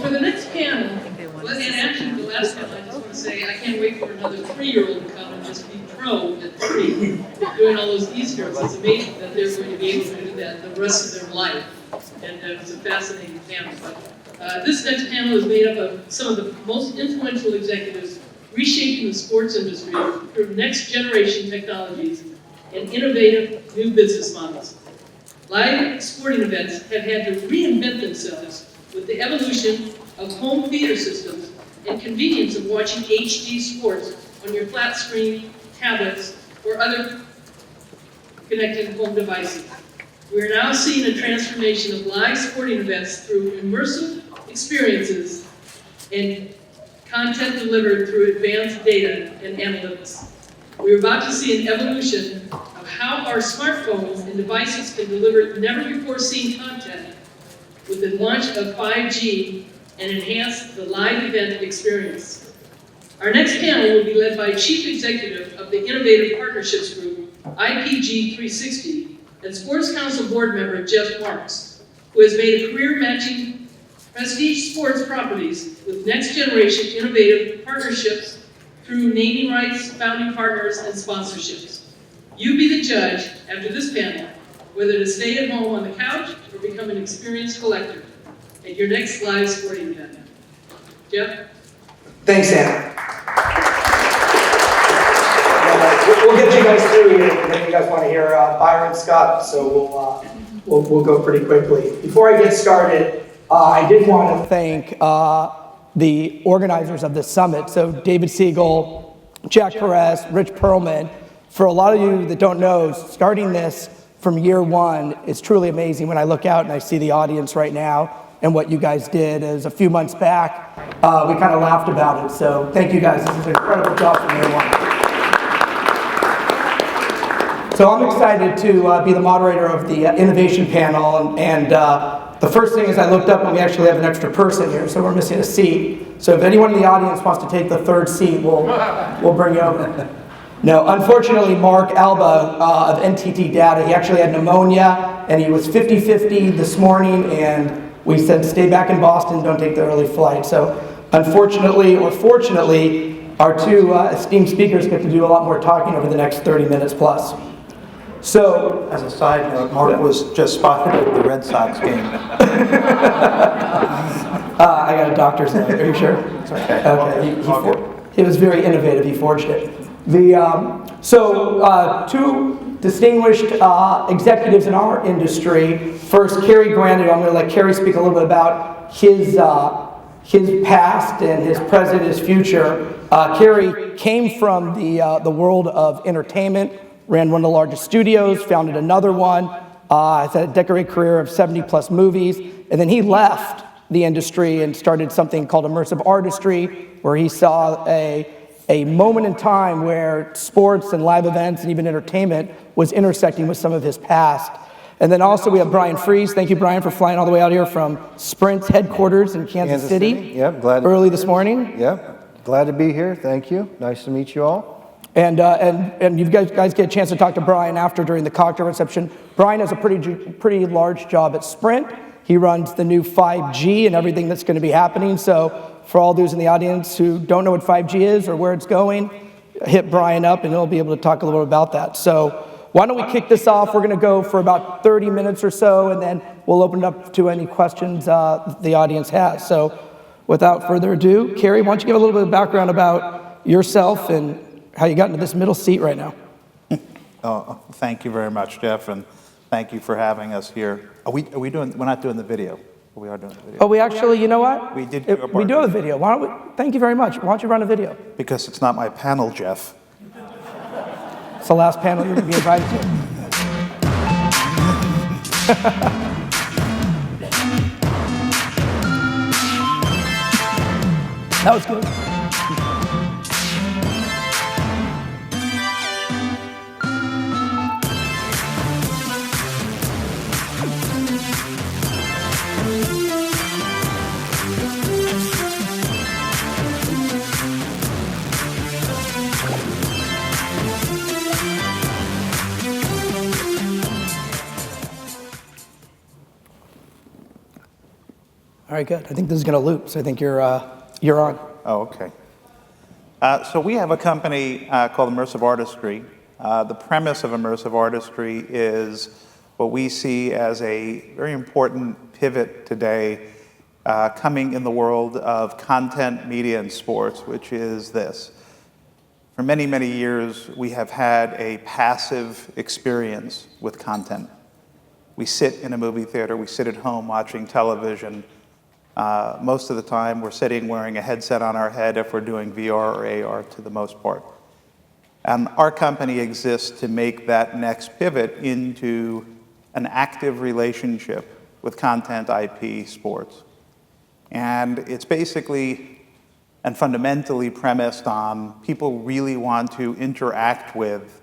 for the next panel, well, and actually the last panel, I just want to say I can't wait for another 3-year-old to come and just be pro at 3, doing all those Easter eggs. It's amazing that they're going to be able to do that the rest of their life, and it's a fascinating panel. But this next panel is made up of some of the most influential executives reshaping the sports industry through next-generation technologies and innovative new business models. Live sporting events have had to reinvent themselves with the evolution of home theater systems and convenience of watching HD sports on your flat screen, tablets, or other connected home devices. We are now seeing a transformation of live sporting events through immersive experiences and content delivered through advanced data and analytics. We are about to see an evolution of how our smartphones and devices can deliver never-before-seen content with the launch of 5G and enhance the live event experience. Our next panel will be led by Chief Executive of the Innovative Partnerships Group, IPG 360, and Sports Council Board Member Jeff Marks, who has made a career matching prestige sports properties with next-generation innovative partnerships through naming rights, founding partners, and sponsorships. You be the judge after this panel, whether to stay at home on the couch or become an experienced collector at your next live sporting event. Jeff? Thanks, Anna. We'll get you guys through here. I know you guys want to hear Byron Scott, so we'll go pretty quickly. Before I get started, I did want to thank the organizers of this summit, so David Siegel, Jack Perez, Rich Perlman. For a lot of you that don't know, starting this from year one is truly amazing. When I look out and I see the audience right now and what you guys did, as a few months back, we kind of laughed about it. So thank you guys. This is an incredible job from year one. So I'm excited to be the moderator of the innovation panel, and the first thing is I looked up and we actually have an extra person here, so we're missing a seat. So if anyone in the audience wants to take the third seat, we'll bring you over. No, unfortunately, Mark Alba of NTT Data, he actually had pneumonia, and he was 50-50 this morning, and we said, stay back in Boston, don't take the early flight. So unfortunately, or fortunately, our two esteemed speakers get to do a lot more talking over the next 30 minutes plus. So, as a side note, Mark was just spotted at the Red Sox game. I got a doctor's note. Are you sure? It's okay. Okay. He was very innovative. He forged it. Two distinguished executives in our industry. First, Kerry Grandin. I'm going to let Kerry speak a little bit about his past and his present, his future. Kerry came from the world of entertainment. Ran one of the largest studios, founded another one, has had a decorated career of 70+ movies, and then he left the industry and started something called immersive artistry, where he saw a moment in time where sports and live events and even entertainment was intersecting with some of his past. And then also we have Bryan Freeze. Thank you, Bryan, for flying all the way out here from Sprint's headquarters in Kansas City. Yep, glad to early this morning. Yep, glad to be here. Thank you. Nice to meet you all. And you guys get a chance to talk to Bryan after during the cocktail reception. Bryan has a pretty large job at Sprint. He runs the new 5G and everything that's going to be happening. So for all those in the audience who don't know what 5G is or where it's going, hit Bryan up and he'll be able to talk a little bit about that. So why don't we kick this off? We're going to go for about 30 minutes or so, and then we'll open it up to any questions the audience has. So without further ado, Kerry, why don't you give a little bit of background about yourself and how you got into this middle seat right now. Oh, thank you very much, Jeff, and thank you for having us here. We're not doing the video. We are doing the video. Oh, we actually, you know what? We did. We do have a video. Thank you very much. Why don't you run a video? Because it's not my panel, Jeff. It's the last panel you're going to be invited to. That was good. right, good. I think this is going to loop, so I think you're on. Oh, okay. So we have a company called Immersive Artistry. The premise of Immersive Artistry is what we see as a very important pivot today coming in the world of content, media, and sports, which is this. For many, many years, we have had a passive experience with content. We sit in a movie theater, we sit at home watching television. Most of the time, we're sitting wearing a headset on our head if we're doing VR or AR to the most part. And our company exists to make that next pivot into an active relationship with content, IP, sports. And it's basically and fundamentally premised on people really want to interact with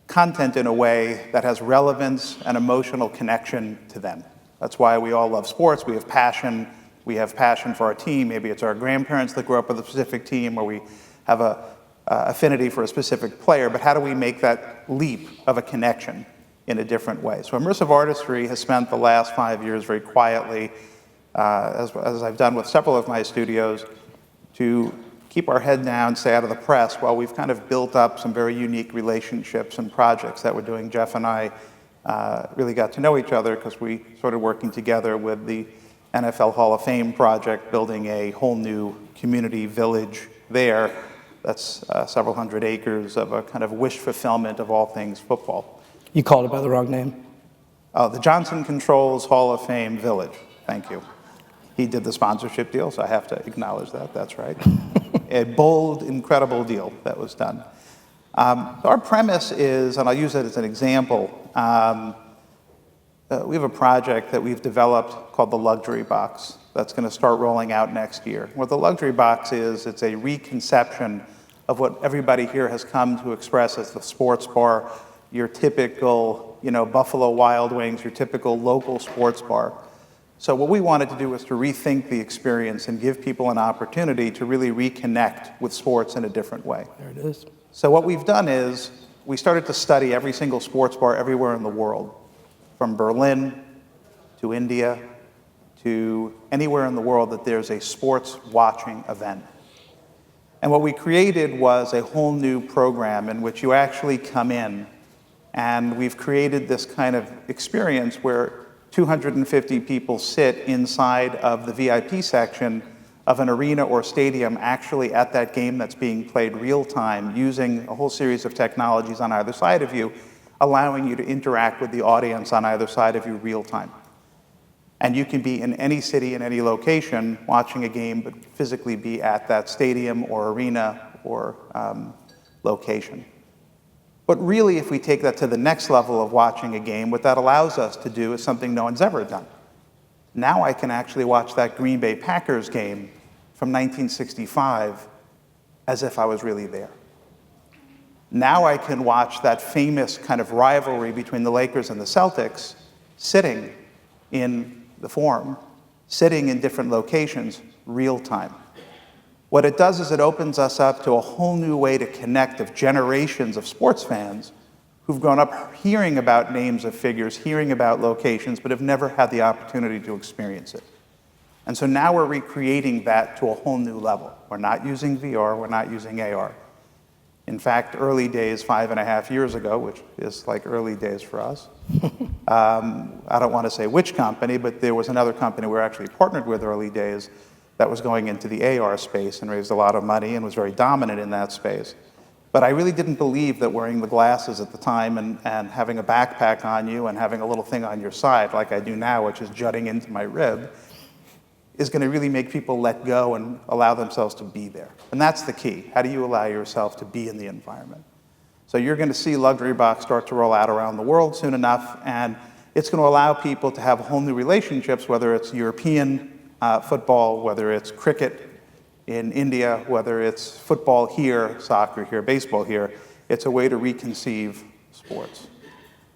content in a way that has relevance and emotional connection to them. That's why we all love sports. We have passion. We have passion for our team. Maybe it's our grandparents that grew up with a specific team, or we have a affinity for a specific player. But how do we make that leap of a connection in a different way? So Immersive Artistry has spent the last 5 years very quietly, as I've done with several of my studios, to keep our head down, stay out of the press, while we've kind of built up some very unique relationships and projects that we're doing. Jeff and I really got to know each other because we started working together with the NFL Hall of Fame project, building a whole new community village there. That's several hundred acres of a kind of wish fulfillment of all things football. You called it by the wrong name. The Johnson Controls Hall of Fame Village. Thank you. He did the sponsorship deal, so I have to acknowledge that. That's right. A bold, incredible deal that was done. Our premise is, and I'll use it as an example, we have a project that we've developed called the Luxury Box that's going to start rolling out next year. What the Luxury Box is, it's a reconception of what everybody here has come to express as the sports bar, your typical, Buffalo Wild Wings, your typical local sports bar. So what we wanted to do was to rethink the experience and give people an opportunity to really reconnect with sports in a different way. There it is. So what we've done is we started to study every single sports bar everywhere in the world, from Berlin to India to anywhere in the world that there's a sports watching event. And what we created was a whole new program in which you actually come in, and we've created this kind of experience where 250 people sit inside of the VIP section of an arena or stadium actually at that game that's being played real time, using a whole series of technologies on either side of you, allowing you to interact with the audience on either side of you real time. And you can be in any city, in any location, watching a game, but physically be at that stadium or arena or location. But really, if we take that to the next level of watching a game, what that allows us to do is something no one's ever done. Now I can actually watch that Green Bay Packers game from 1965 as if I was really there. Now I can watch that famous kind of rivalry between the Lakers and the Celtics sitting in the Forum, sitting in different locations, real time. What it does is it opens us up to a whole new way to connect of generations of sports fans who've grown up hearing about names of figures, hearing about locations, but have never had the opportunity to experience it. And so now we're recreating that to a whole new level. We're not using VR, we're not using AR. In fact, early days, 5.5 years ago, which is like early days for us, I don't want to say which company, but there was another company we were actually partnered with early days that was going into the AR space and raised a lot of money and was very dominant in that space. But I really didn't believe that wearing the glasses at the time and having a backpack on you and having a little thing on your side like I do now, which is jutting into my rib, is going to really make people let go and allow themselves to be there. And that's the key. How do you allow yourself to be in the environment? So you're going to see Luxury Box start to roll out around the world soon enough, and it's going to allow people to have whole new relationships, whether it's European football, whether it's cricket in India, whether it's football here, soccer here, baseball here. It's a way to reconceive sports.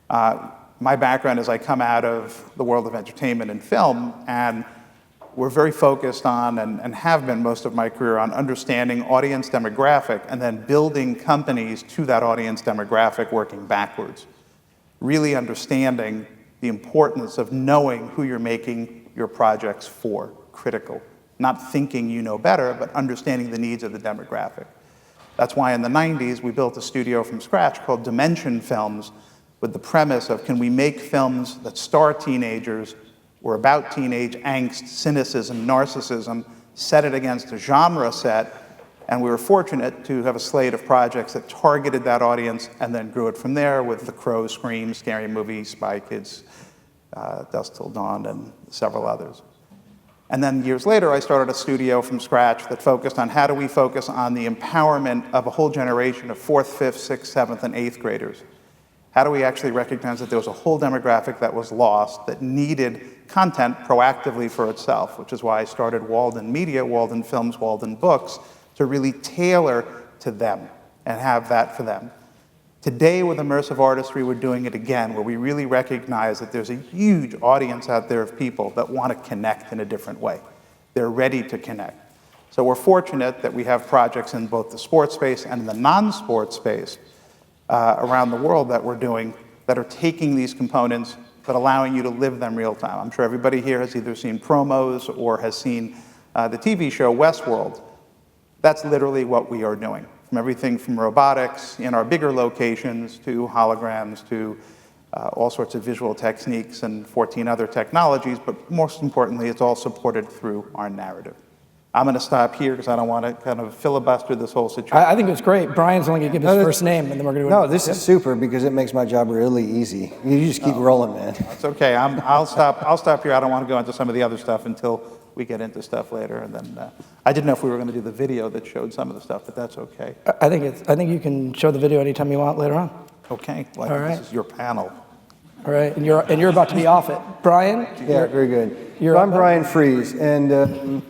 My background is I come out of the world of entertainment and film, and we're very focused on, and have been most of my career, on understanding audience demographic and then building companies to that audience demographic working backwards. Really understanding the importance of knowing who you're making your projects for. critical. Not thinking you know better, but understanding the needs of the demographic. That's why in the 90s, we built a studio from scratch called Dimension Films with the premise of, can we make films that star teenagers or about teenage angst, cynicism, narcissism, set it against a genre set, and we were fortunate to have a slate of projects that targeted that audience and then grew it from there with The Crow, Scream, Scary Movie, Spy Kids, Dusk Till Dawn, and several others. And then years later, I started a studio from scratch that focused on how do we focus on the empowerment of a whole generation of 4th, 5th, 6th, 7th, and 8th graders. How do we actually recognize that there was a whole demographic that was lost, that needed content proactively for itself, which is why I started Walden Media, Walden Films, Walden Books, to really tailor to them and have that for them. Today with immersive artistry, we're doing it again, where we really recognize that there's a huge audience out there of people that want to connect in a different way. They're ready to connect. So we're fortunate that we have projects in both the sports space and the non-sports space around the world that we're doing that are taking these components but allowing you to live them real time. I'm sure everybody here has either seen promos or has seen the TV show Westworld. That's literally what we are doing. From everything from robotics in our bigger locations to holograms to all sorts of visual techniques and 14 other technologies, but most importantly, it's all supported through our narrative. I'm going to stop here because I don't want to kind of filibuster this whole situation. I think it's great. Brian's only going to give his first name, and then we're going to No, this is super because it makes my job really easy. You just keep rolling, man. It's okay. I'll stop here. I don't want to go into some of the other stuff until we get into stuff later. And then I didn't know if we were going to do the video that showed some of the stuff, but that's okay. I think you can show the video anytime you want later on. Okay. All right. This is your panel. All right, and you're about to be off it. Brian? Yeah, very good. You're I'm up. Bryan Fries, and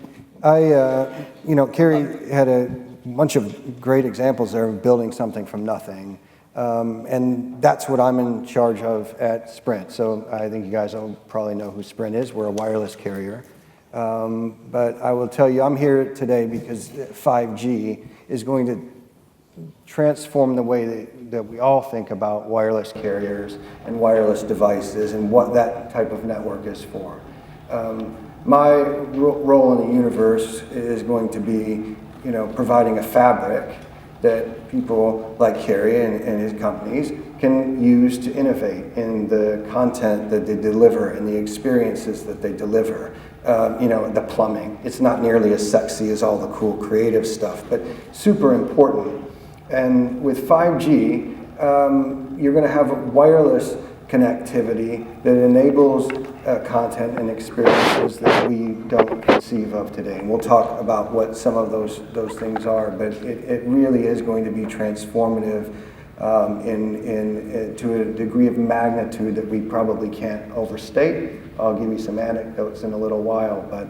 Carrie had a bunch of great examples there of building something from nothing. And that's what I'm in charge of at Sprint. So I think you guys all probably know who Sprint is. We're a wireless carrier. But I will tell you, I'm here today because 5G is going to transform the way that we all think about wireless carriers and wireless devices and what that type of network is for. My role in the universe is going to be, providing a fabric that people like Carrie and his companies can use to innovate in the content that they deliver and the experiences that they deliver. The plumbing. It's not nearly as sexy as all the cool creative stuff, but super important. And with 5G, you're going to have wireless connectivity that enables content and experiences that we don't conceive of today. And we'll talk about what some of those things are, but it really is going to be transformative to a degree of magnitude that we probably can't overstate. I'll give you some anecdotes in a little while, but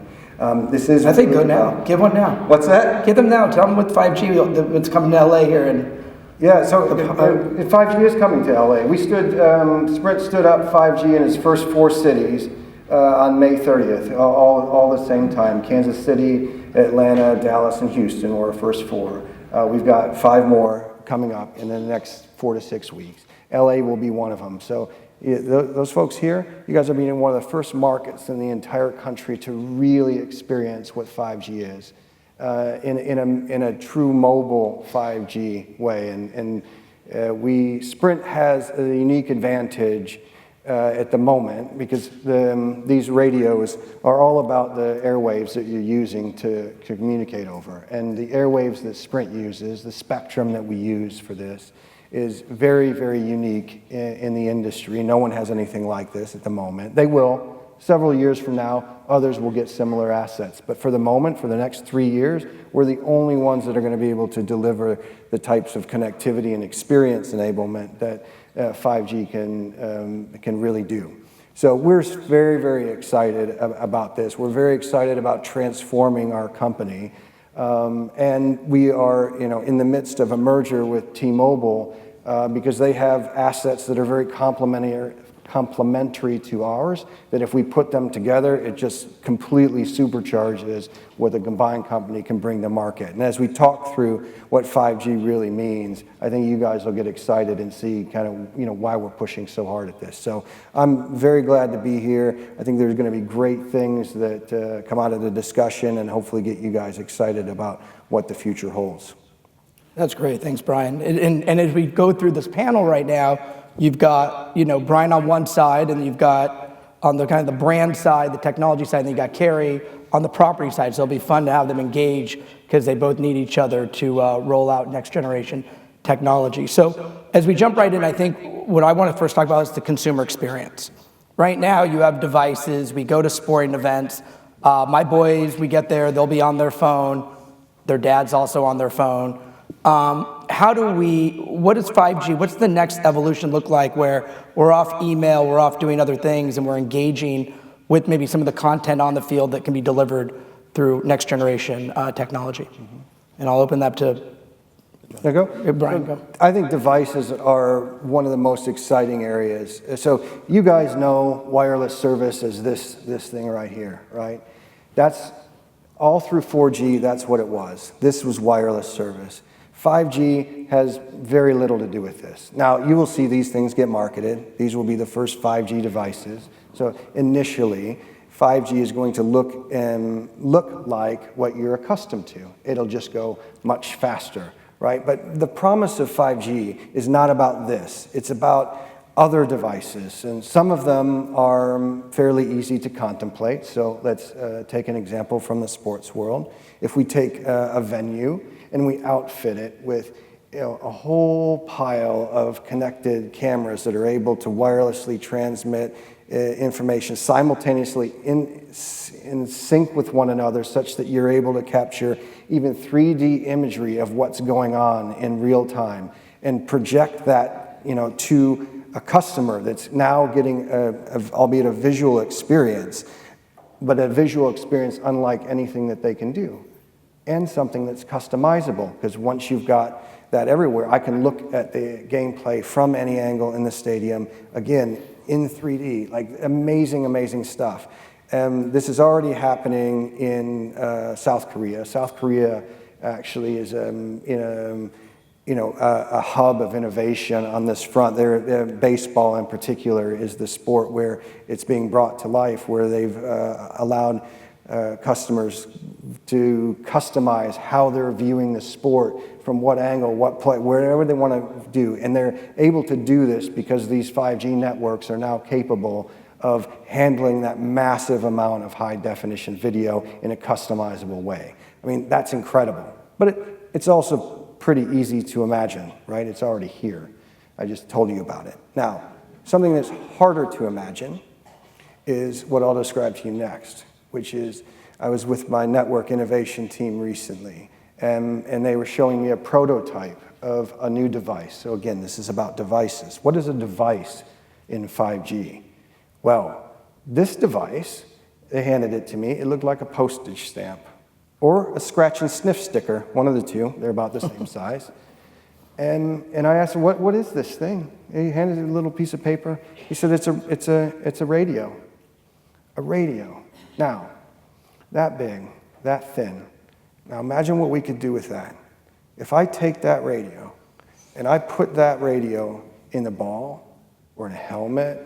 this is... I think go now. Give one now. What's that? Give them now. Tell them what 5G, it's coming to LA here. And yeah, so 5G is coming to LA. Sprint stood up 5G in its first 4 cities on May 30th, all the same time. Kansas City, Atlanta, Dallas, and Houston were our first 4. We've got 5 more coming up in the next 4 to 6 weeks. LA will be one of them. So those folks here, you guys are being in one of the first markets in the entire country to really experience what 5G is in a true mobile 5G way. And Sprint has a unique advantage at the moment because these radios are all about the airwaves that you're using to communicate over. And the airwaves that Sprint uses, the spectrum that we use for this, is very, very unique in the industry. No one has anything like this at the moment. They will. Several years from now, others will get similar assets. But for the moment, for the next 3 years, we're the only ones that are going to be able to deliver the types of connectivity and experience enablement that 5G can really do. So we're very, very excited about this. We're very excited about transforming our company. And we are, in the midst of a merger with T-Mobile because they have assets that are very complementary complementary to ours, that if we put them together, it just completely supercharges what the combined company can bring to market. And as we talk through what 5G really means, I think you guys will get excited and see kind of, why we're pushing so hard at this. So I'm very glad to be here. I think there's going to be great things that come out of the discussion and hopefully get you guys excited about what the future holds. That's great. Thanks, Bryan. And as we go through this panel right now, you've got, Bryan on one side, and you've got on the kind of the brand side, the technology side, and then you got Carrie on the property side. So it'll be fun to have them engage because they both need each other to roll out next generation technology. So as we jump right in, I think what I want to first talk about is the consumer experience. Right now, you have devices. We go to sporting events. My boys, we get there, they'll be on their phone. Their dad's also on their phone. What is 5G? What's the next evolution look like where we're off email, we're off doing other things, and we're engaging with maybe some of the content on the field that can be delivered through next generation technology? Mm-hmm. And I'll open that to Bryan, go. I think devices are one of the most exciting areas. So you guys know wireless service as this thing right here, right? That's all through 4G, that's what it was. This was wireless service. 5G has very little to do with this. Now, you will see these things get marketed. These will be the first 5G devices. So initially, 5G is going to look like what you're accustomed to. It'll just go much faster, right? But the promise of 5G is not about this. It's about other devices, and some of them are fairly easy to contemplate. So let's take an example from the sports world. If we take a venue and we outfit it with a whole pile of connected cameras that are able to wirelessly transmit information simultaneously in sync with one another, such that you're able to capture even 3D imagery of what's going on in real time and project that to a customer that's now getting, albeit a visual experience, but a visual experience unlike anything that they can do. And something that's customizable, because once you've got that everywhere, I can look at the gameplay from any angle in the stadium, again, in 3D, like amazing, amazing stuff. This is already happening in South Korea. South Korea actually is in a hub of innovation on this front. Baseball in particular is the sport where it's being brought to life, where they've allowed customers to customize how they're viewing the sport, from what angle, what play, wherever they want to do. And they're able to do this because these 5G networks are now capable of handling that massive amount of high definition video in a customizable way. I mean, that's incredible. But it's also pretty easy to imagine, right? It's already here. I just told you about it. Now, something that's harder to imagine is what I'll describe to you next, which is I was with my network innovation team recently, and they were showing me a prototype of a new device. So again, this is about devices. What is a device in 5G? Well, this device, they handed it to me, it looked like a postage stamp or a scratch and sniff sticker, one of the two. They're about the same size. And I asked him, what is this thing? He handed me a little piece of paper. He said, it's a radio. A radio. Now, that big, that thin. Now imagine what we could do with that. If I take that radio and I put that radio in a ball or in a helmet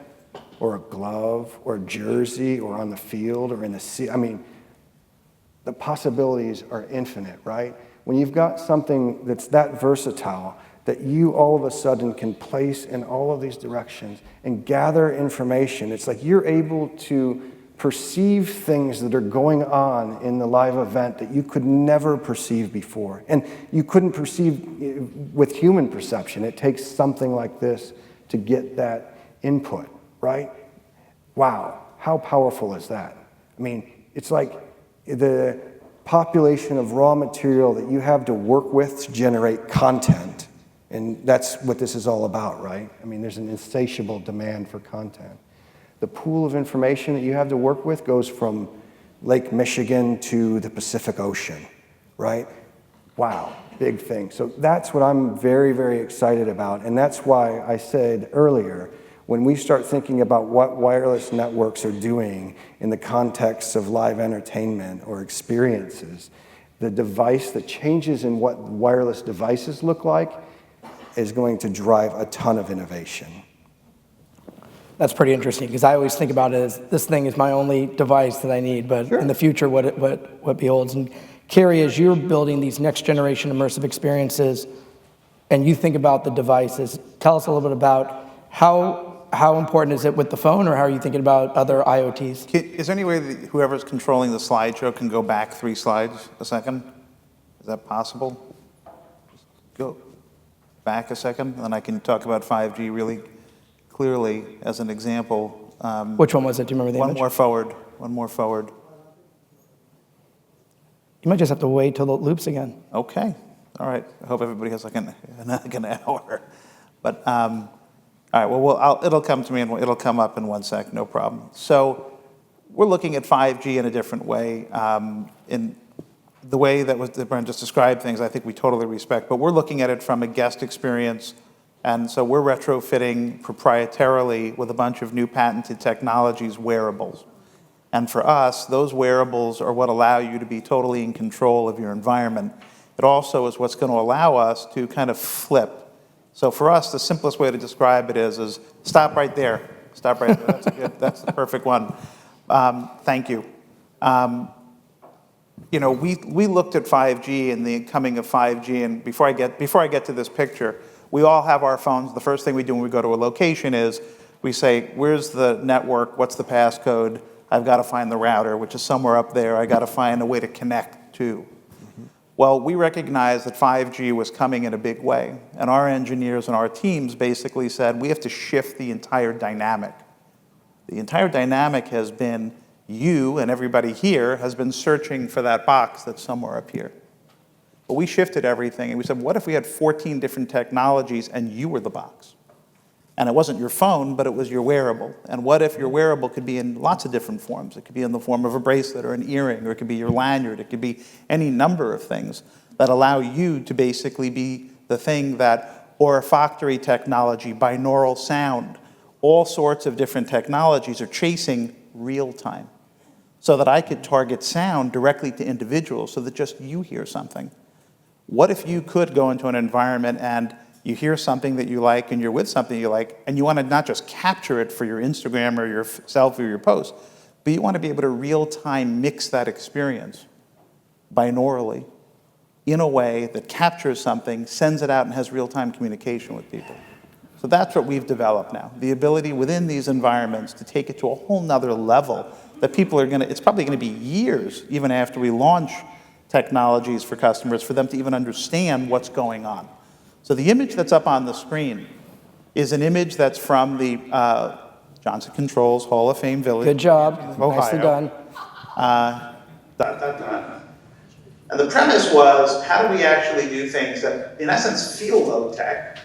or a glove or a jersey or on the field or in the sea, I mean, the possibilities are infinite, right? When you've got something that's that versatile that you all of a sudden can place in all of these directions and gather information, it's like you're able to perceive things that are going on in the live event that you could never perceive before. And you couldn't perceive with human perception. It takes something like this to get that input, right? Wow, how powerful is that? I mean, it's like the population of raw material that you have to work with to generate content. And that's what this is all about, right? I mean, there's an insatiable demand for content. The pool of information that you have to work with goes from Lake Michigan to the Pacific Ocean, right? Wow, big thing. So that's what I'm very, very excited about. And that's why I said earlier, when we start thinking about what wireless networks are doing in the context of live entertainment or experiences, the changes in what wireless devices look like is going to drive a ton of innovation. That's pretty interesting, because I always think about it as this thing is my only device that I need, but in the future, what beholds. And Carrie, as you're building these next generation immersive experiences, and you think about the devices, tell us a little bit about how important is it with the phone, or how are you thinking about other IoTs? Is there any way that whoever's controlling the slideshow can go back 3 slides a second? Is that possible? Just go back a second, and then I can talk about 5G really clearly as an example. Which one was it? Do you remember the image? One more forward. You might just have to wait till it loops again. Okay, all right. I hope everybody has like an hour. But, all right, well, it'll come to me and it'll come up in 1 sec, no problem. So we're looking at 5G in a different way. In the way that Bryan just described things, I think we totally respect, but we're looking at it from a guest experience. And so we're retrofitting proprietarily with a bunch of new patented technologies, wearables. And for us, those wearables are what allow you to be totally in control of your environment. It also is what's going to allow us to kind of flip. So for us, the simplest way to describe it is stop right there. Stop right there. That's the perfect one. Thank you. You know, we looked at 5G and the coming of 5G, and before I get to this picture, we all have our phones. The first thing we do when we go to a location is we say, where's the network? What's the passcode? I've got to find the router, which is somewhere up there. I got to find a way to connect to. Well, we recognized that 5G was coming in a big way, and our engineers and our teams basically said, we have to shift the entire dynamic. The entire dynamic has been you and everybody here has been searching for that box that's somewhere up here. But we shifted everything, and we said, what if we had 14 different technologies and you were the box? And it wasn't your phone, but it was your wearable. And what if your wearable could be in lots of different forms? It could be in the form of a bracelet or an earring, or it could be your lanyard. It could be any number of things that allow you to basically be the thing that, or olfactory technology, binaural sound, all sorts of different technologies are chasing real time. So that I could target sound directly to individuals so that just you hear something. What if you could go into an environment and you hear something that you like and you're with something you like, and you want to not just capture it for your Instagram or your selfie or your post, but you want to be able to real-time mix that experience binaurally in a way that captures something, sends it out, and has real-time communication with people. So that's what we've developed now, the ability within these environments to take it to a whole nother level that people are it's probably going to be years, even after we launch technologies for customers, for them to even understand what's going on. So the image that's up on the screen is an image that's from the Johnson Controls Hall of Fame Village. Good job. Ohio. Nicely done. And the premise was, how do we actually do things that, in essence, feel low-tech,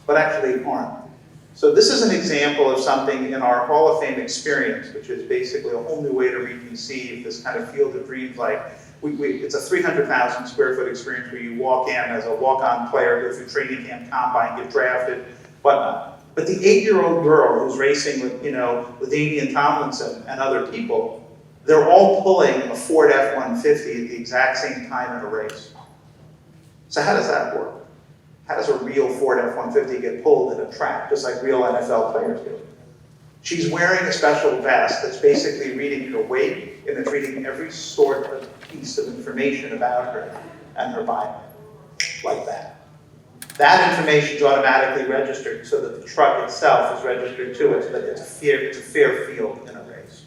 but actually aren't? So this is an example of something in our Hall of Fame experience, which is basically a whole new way to reconceive this kind of field of dreams. Like, it's a 300,000 square foot experience where you walk in as a walk-on player, go through training camp, combine, get drafted, whatnot. But the 8-year-old girl who's racing with, with Damian Tomlinson and other people, they're all pulling a Ford F-150 at the exact same time in a race. So how does that work? How does a real Ford F-150 get pulled in a track, just like real NFL players do? She's wearing a special vest that's basically reading her weight, and it's reading every sort of piece of information about her and her body, like that. That information is automatically registered so that the truck itself is registered to it, so that it's a fair field in a race.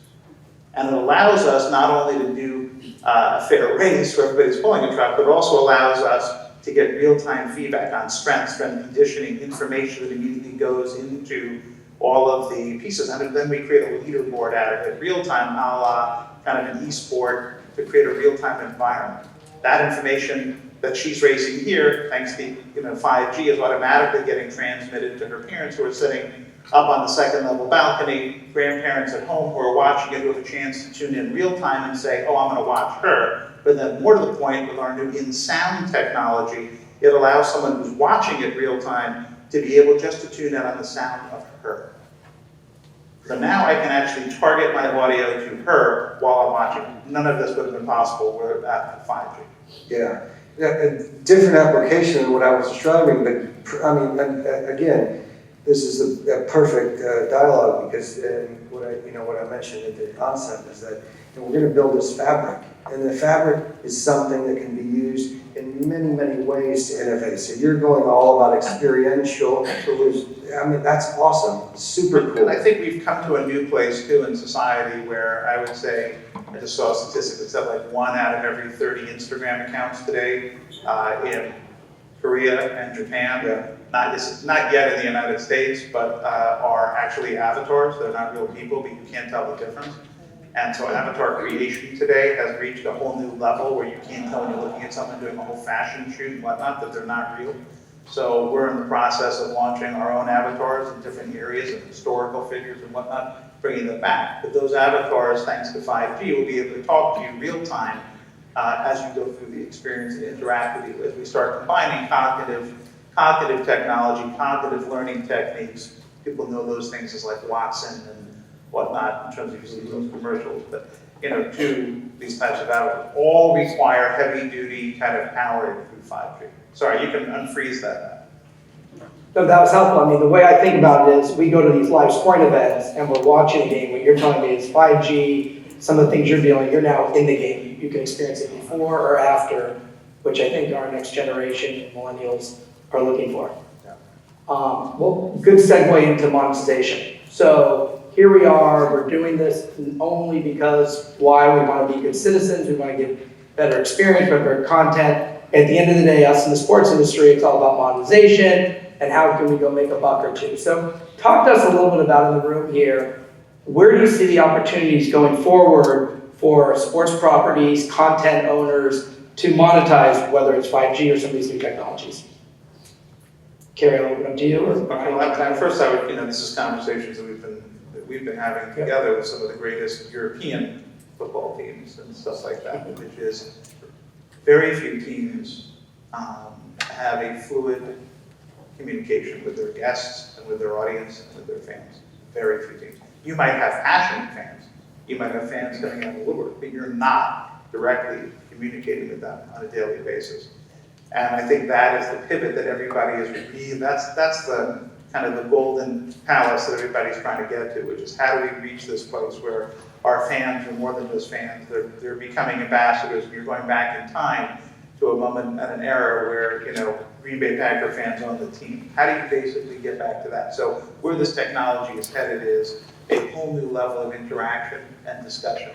And it allows us not only to do a fair race where everybody's pulling a truck, but it also allows us to get real-time feedback on strength conditioning, information that immediately goes into all of the pieces. And then we create a leaderboard out of it, real-time, a la kind of an e-sport, to create a real-time environment. That information that she's racing here, thanks to 5G, is automatically getting transmitted to her parents who are sitting up on the second level balcony, grandparents at home who are watching it, who have a chance to tune in real time and say, oh, I'm going to watch her. But then more to the point, with our new in-sound technology, it allows someone who's watching it real time to be able just to tune in on the sound of her. So now I can actually target my audio to her while I'm watching. None of this would have been possible without 5G. Yeah, a different application than what I was describing, but I mean, again, this is a perfect dialogue because what I mentioned at the onset is that we're going to build this fabric, and the fabric is something that can be used in many, many ways to innovate. So you're going all about experiential. I mean, that's awesome, super cool. And I think we've come to a new place too in society where I would say, I just saw a statistic that said like 1 out of every 30 Instagram accounts today in Korea and Japan, not yet in the United States, but are actually avatars. They're not real people, but you can't tell the difference. And so avatar creation today has reached a whole new level where you can't tell when you're looking at someone doing a whole fashion shoot and whatnot that they're not real. So we're in the process of launching our own avatars in different areas of historical figures and whatnot, bringing them back. But those avatars, thanks to 5G, will be able to talk to you real time as you go through the experience and interact with you. As we start combining cognitive technology, cognitive learning techniques, people know those things as like Watson and whatnot in terms of using those commercials, but to these types of avatars, all require heavy-duty kind of powering through 5G. Sorry, you can unfreeze that. No, that was helpful. I mean, the way I think about it is we go to these live sporting events and we're watching a game. What you're telling me is 5G, some of the things you're dealing, you're now in the game. You can experience it before or after, which I think our next generation, millennials, are looking for. Yeah. Well, good segue into monetization. So here we are, we're doing this only because why? We want to be good citizens, we want to get better experience, better content. At the end of the day, us in the sports industry, it's all about monetization and how can we go make a buck or two. So talk to us a little bit about in the room here, where do you see the opportunities going forward for sports properties, content owners to monetize, whether it's 5G or some of these new technologies? Carrie, I'll open up to you. Or First, I would, this is conversations that we've been having together with some of the greatest European football teams and stuff like that, which is very few teams have a fluid communication with their guests and with their audience and with their fans. Very few teams. You might have passionate fans. You might have fans coming out of the woodwork, but you're not directly communicating with them on a daily basis. And I think that is the pivot that everybody is really, that's the kind of the golden palace that everybody's trying to get to, which is how do we reach this place where our fans are more than just fans, they're becoming ambassadors, and you're going back in time to a moment and an era where, Green Bay Packer fans own the team. How do you basically get back to that? So where this technology is headed is a whole new level of interaction and discussion,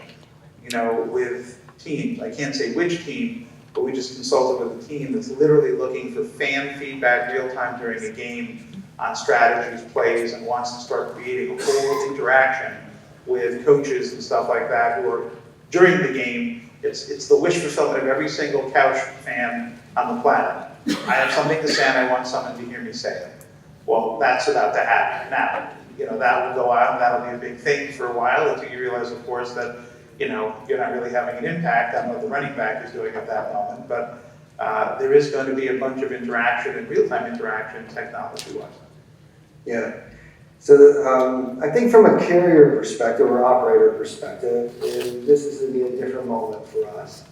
with teams. I can't say which team, but we just consulted with a team that's literally looking for fan feedback real time during a game on strategies, plays, and wants to start creating a whole interaction with coaches and stuff like that who are, during the game, it's the wish fulfillment of every single couch fan on the planet. I have something to say and I want someone to hear me say it. Well, that's about to happen now. That will go out and that'll be a big thing for a while until you realize, of course, that you're not really having an impact on what the running back is doing at that moment. But there is going to be a bunch of interaction and real-time interaction technology-wise. Yeah. So I think from a carrier perspective or operator perspective, this is going to be a different moment for us.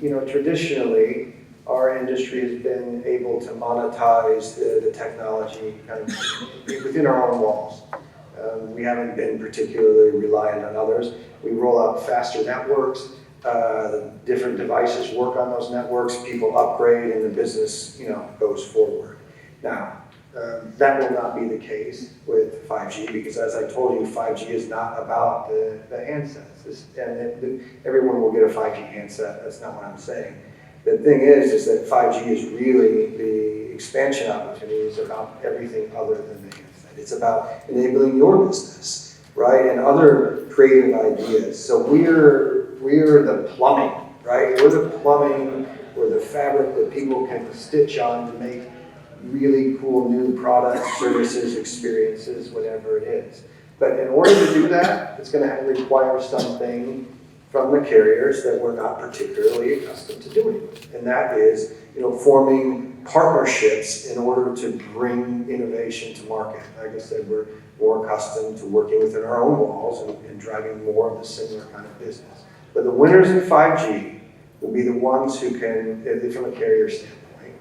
Traditionally, our industry has been able to monetize the technology kind of within our own walls. We haven't been particularly reliant on others. We roll out faster networks, different devices work on those networks, people upgrade, and the business, goes forward. Now, that will not be the case with 5G because, as I told you, 5G is not about the handsets. Everyone will get a 5G handset. That's not what I'm saying. The thing is that 5G is really the expansion opportunity is about everything other than the handset. It's about enabling your business, right, and other creative ideas. So we're the plumbing, right? We're the plumbing, we're the fabric that people can stitch on to make really cool new products, services, experiences, whatever it is. But in order to do that, it's going to require something from the carriers that we're not particularly accustomed to doing. And that is, forming partnerships in order to bring innovation to market. Like I said, we're more accustomed to working within our own walls and driving more of the similar kind of business. But the winners in 5G will be the ones who can, from a carrier standpoint,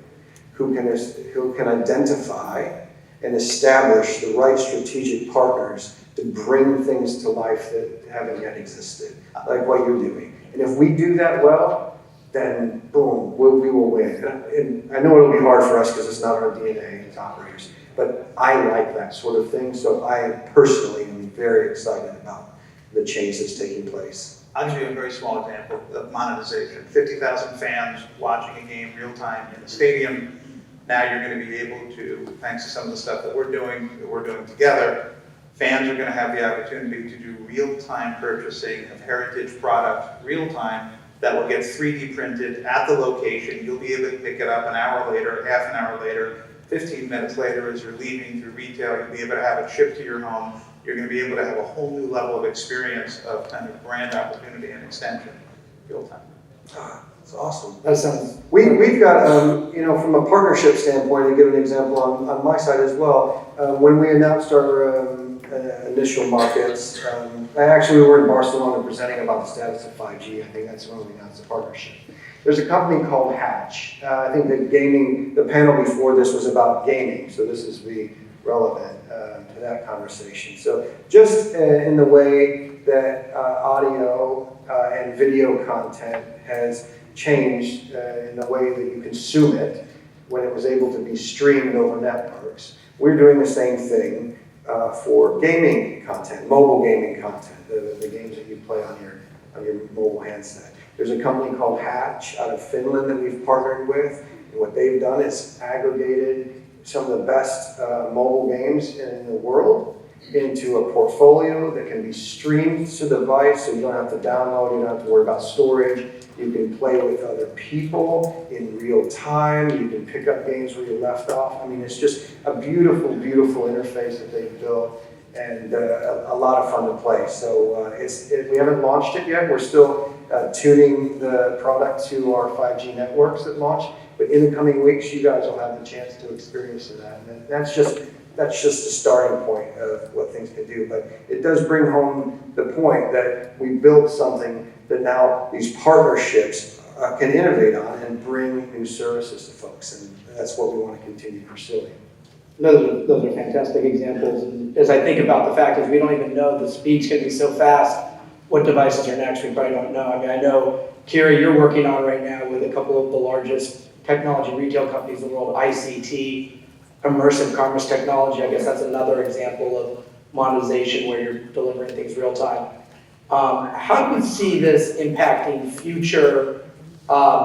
who can identify and establish the right strategic partners to bring things to life that haven't yet existed, like what you're doing. And if we do that well, then boom, we will win. And I know it'll be hard for us because it's not our DNA as operators, but I like that sort of thing. So I personally am very excited about the change that's taking place. I'll give you a very small example of monetization. 50,000 fans watching a game real time in the stadium. Now you're going to be able to, thanks to some of the stuff that we're doing together, fans are going to have the opportunity to do real-time purchasing of heritage product, real-time, that will get 3D printed at the location. You'll be able to pick it up an hour later, half an hour later, 15 minutes later as you're leaving through retail. You'll be able to have it shipped to your home. You're going to be able to have a whole new level of experience of kind of brand opportunity and extension real-time. That's awesome. That sounds. We've got, from a partnership standpoint, to give an example on my side as well, when we announced our initial markets, we were in Barcelona presenting about the status of 5G. I think that's when we announced the partnership. There's a company called Hatch. I think the panel before this was about gaming, so this is relevant to that conversation. So just in the way that audio and video content has changed in the way that you consume it when it was able to be streamed over networks, we're doing the same thing for gaming content, mobile gaming content, the games that you play on your mobile handset. There's a company called Hatch out of Finland that we've partnered with, and what they've done is aggregated some of the best mobile games in the world into a portfolio that can be streamed to the device, so you don't have to download, you don't have to worry about storage. You can play with other people in real time. You can pick up games where you left off. I mean, it's just a beautiful, beautiful interface that they've built, and a lot of fun to play. So we haven't launched it yet. We're still tuning the product to our 5G networks at launch. But in the coming weeks, you guys will have the chance to experience that. And that's just the starting point of what things can do. But it does bring home the point that we built something that now these partnerships can innovate on and bring new services to folks. And that's what we want to continue pursuing. Those are fantastic examples. And as I think about the fact is we don't even know the speed's going to be so fast, what devices are next, we probably don't know. I mean, I know, Kerry, you're working on right now with a couple of the largest technology retail companies in the world, ICT, immersive commerce technology. I guess that's another example of monetization where you're delivering things real time. How do you see this impacting future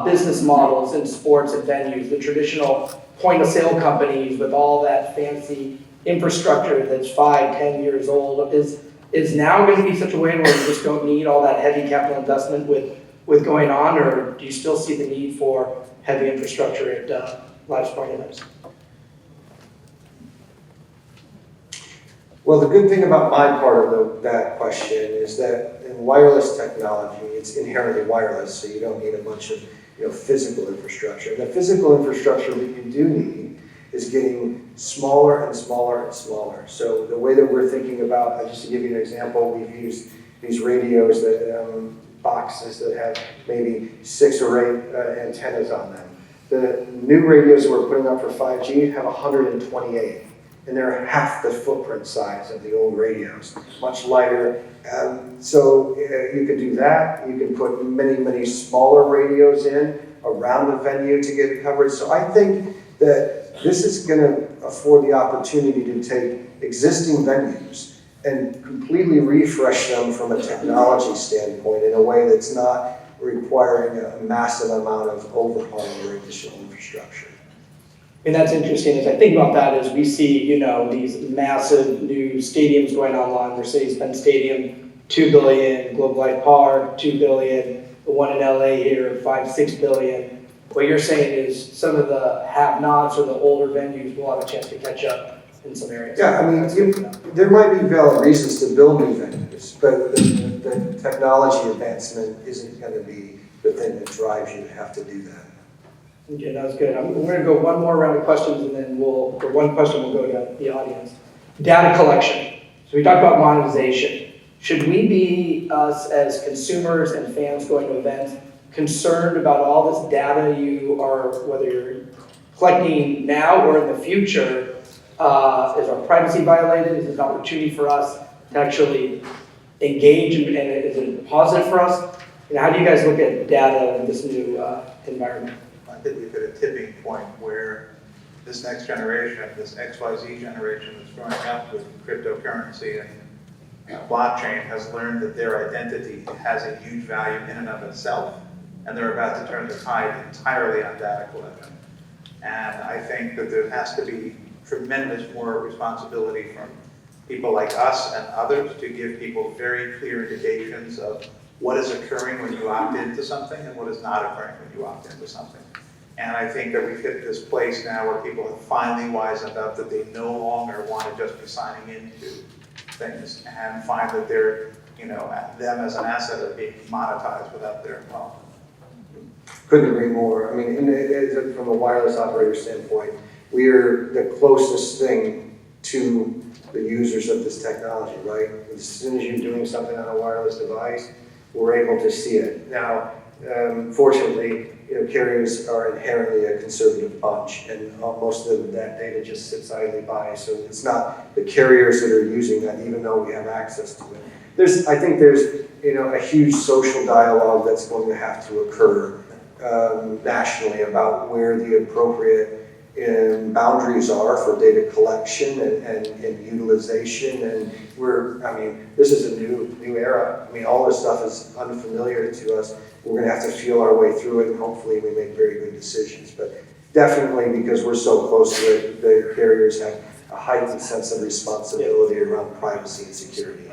business models in sports and venues, the traditional point of sale companies with all that fancy infrastructure that's 5-10 years old? Is now going to be such a way where you just don't need all that heavy capital investment with going on, or do you still see the need for heavy infrastructure at live sporting events? Well, the good thing about my part of that question is that in wireless technology, it's inherently wireless, so you don't need a bunch of physical infrastructure. And the physical infrastructure that you do need is getting smaller and smaller and smaller. So the way that we're thinking about, just to give you an example, we've used these radios, that boxes that have maybe 6 or 8 antennas on them. The new radios that we're putting up for 5G have 128. And they're half the footprint size of the old radios, much lighter. So you could do that. You can put many, many smaller radios in around the venue to get coverage. So I think that this is going to afford the opportunity to take existing venues and completely refresh them from a technology standpoint in a way that's not requiring a massive amount of overhauling or additional infrastructure. And that's interesting. As I think about that, as we see, these massive new stadiums going online, Mercedes-Benz Stadium, $2 billion, Globe Life Park, $2 billion, the one in LA here, $5-6 billion. What you're saying is some of the have-nots or the older venues will have a chance to catch up in some areas. Yeah, I mean, there might be valid reasons to build new venues, but the technology advancement isn't going to be the thing that drives you to have to do that. Okay, that was good. We're going to go one more round of questions, and then for one question, we'll go to the audience. Data collection. So we talked about monetization. Should we be, us as consumers and fans going to events, concerned about all this data you are, whether you're collecting now or in the future? Is our privacy violated? Is it an opportunity for us to actually engage, and is it positive for us? How do you guys look at data in this new environment? I think we've hit a tipping point where this next generation, this XYZ generation that's growing up with cryptocurrency and blockchain has learned that their identity has a huge value in and of itself, and they're about to turn the tide entirely on data collection. And I think that there has to be tremendous more responsibility from people like us and others to give people very clear indications of what is occurring when you opt into something and what is not occurring when you opt into something. And I think that we've hit this place now where people have finally wisened up that they no longer want to just be signing into things and find that they're, them as an asset are being monetized without their involvement. Couldn't agree more. I mean, from a wireless operator standpoint, we are the closest thing to the users of this technology, right? As soon as you're doing something on a wireless device, we're able to see it. Now, fortunately, carriers are inherently a conservative bunch, and most of that data just sits idly by, so it's not the carriers that are using that, even though we have access to it. I think there's a huge social dialogue that's going to have to occur nationally about where the appropriate boundaries are for data collection and utilization. And this is a new era. I mean, all this stuff is unfamiliar to us. We're going to have to feel our way through it, and hopefully we make very good decisions. But definitely, because we're so close to it, the carriers have a heightened sense of responsibility around privacy and security.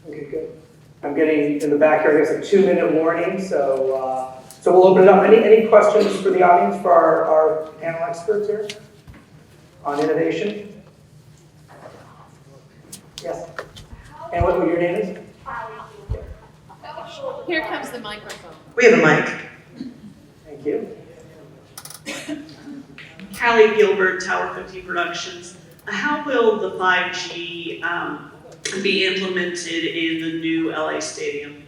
Okay, good. I'm getting in the back here, I guess, a 2-minute warning, so we'll open it up. Any questions for the audience, for our panel experts here on innovation? Yes. And what your name is? Here comes the microphone. We have a mic. Thank you. Callie Gilbert, Tower 50 Productions. How will the 5G be implemented in the new LA Stadium?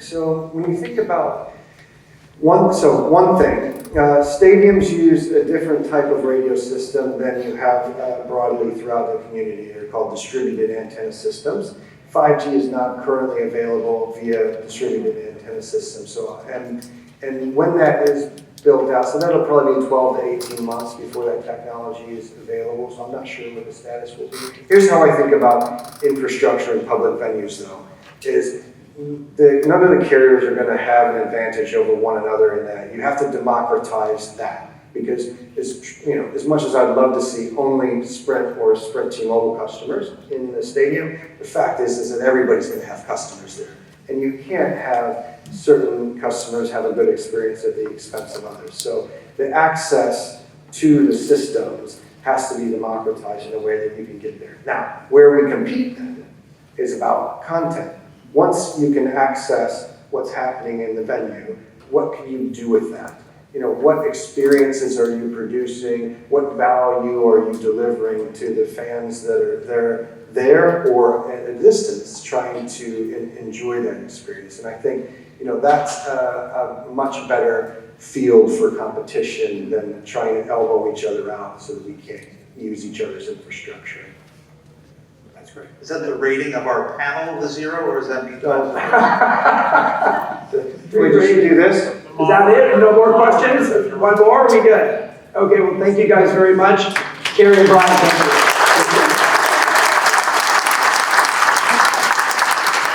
So when you think about one thing, stadiums use a different type of radio system than you have broadly throughout the community. They're called distributed antenna systems. 5G is not currently available via distributed antenna systems. So, and when that is built out, so that'll probably be 12 to 18 months before that technology is available. So I'm not sure what the status will be. Here's how I think about infrastructure in public venues, though. None of the carriers are going to have an advantage over one another in that. You have to democratize that, because as much as I'd love to see only Sprint or Sprint T-Mobile customers in the stadium, the fact is that everybody's going to have customers there, and you can't have certain customers have a good experience at the expense of others. So the access to the systems has to be democratized in a way that you can get there. Now, where we compete then is about content. Once you can access what's happening in the venue, what can you do with that? What experiences are you producing? What value are you delivering to the fans that are there or at a distance trying to enjoy that experience? And I think, that's a much better field for competition than trying to elbow each other out so that we can't use each other's infrastructure. That's great. Is that the rating of our panel, the 0, or is that me? We just do this? Is that it? No more questions? One more? Are we good? Okay, well, thank you guys very much. Carrie and Bryan, thank you.